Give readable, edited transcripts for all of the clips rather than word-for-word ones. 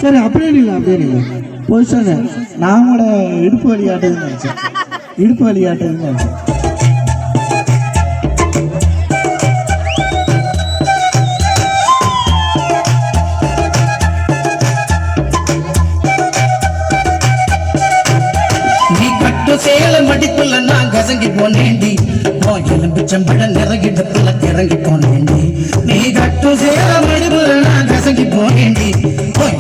சரி அப்படியே இல்லை பொசிஷன் நான் கூட இடுப்பு வழியாட்டுதுன்னு நினைச்சேன். இடுப்பு வழியாட்டுதுன்னு நினைச்சேன். சேலம் மடிப்புல நான் கசங்கி போனேண்டி எலும்பிச்சம்பட நிறகிடத்துல கிறங்கி போனேண்டி நீ கட்டு சேலம் மடிப்புல நான் கசங்கி போனேண்டி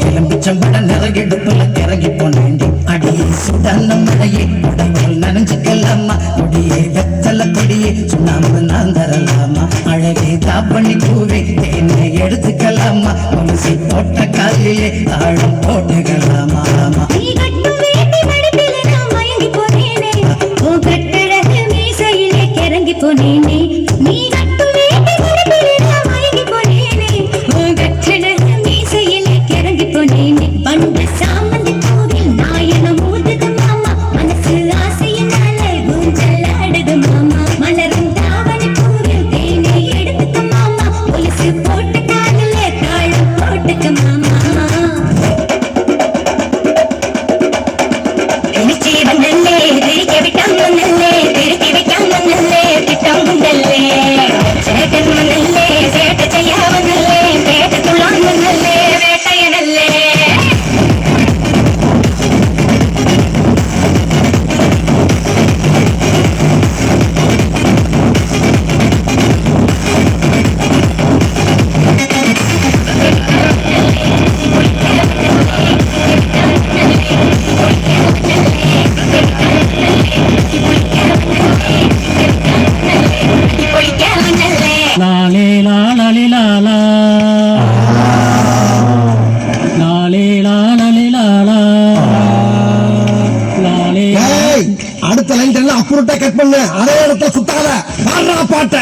எலும்பிச்சம்பட நிறகிடத்துல கிறங்கி போனேண்டி அடியே சுடான மழையே உடம்புகள் நனைஞ்சுக்கலாமா கொடியே வெத்தல கொடியே சுண்ணாம்பு நான் தரலாமா அழகே தாப்பண்ணி பூவே தேனை எடுத்துக்கலாமா கொலுசி போட்ட காலிலே தாழம் போட்டுக்கலாமா போனேனே நீ கட்டு வேட்டி மரபிலே நான் மயங்கி போனேனே கட்டட மீசையிலே கிறங்கி போனேனே பண்ட சாமந்தி பூவில் நாயனம் ஊதுது மாமா மனசு ஆசையினால ஊஞ்சல் ஆடுது மாமா மலரும் தாவணி பூவில் தேனை எடுத்துக்க மாமா கொலுசு போட்ட காலிலே தாழம் போட்டுக்க மாமா நினைச்சி வந்தல்லே திரிக்க விட்டாங்க நல்லே திருத்தி வைக்காம நல்லே அடுத்த லைன் எல்லாம் அப்புறட்டா கட் பண்ண அதே இடத்துல சுத்தாத பாடுறா பாட்ட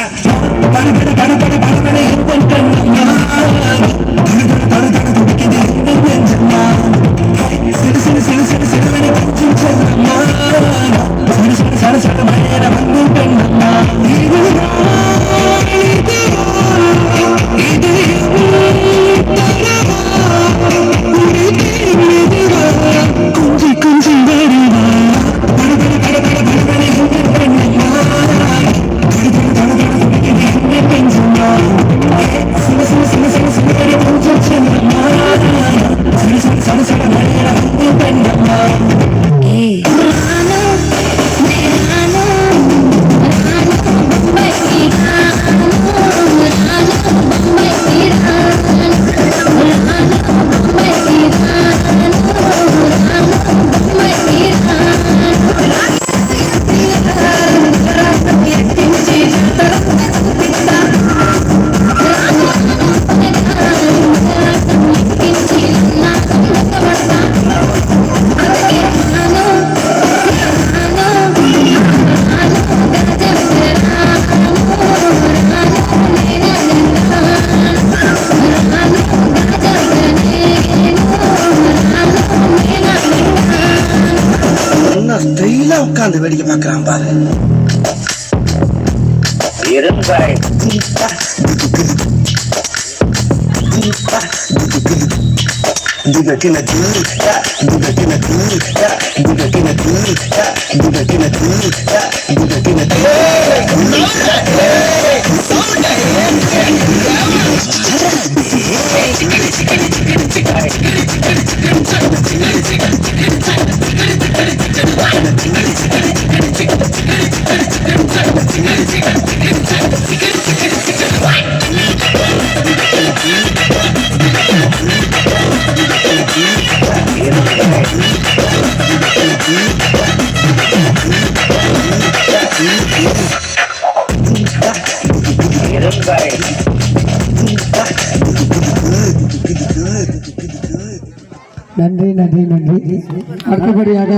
உட்காந்து வேடிக்கை பார்க்கிறான் பாரு. நன்றி நன்றி நன்றி. அடுத்தபடியாக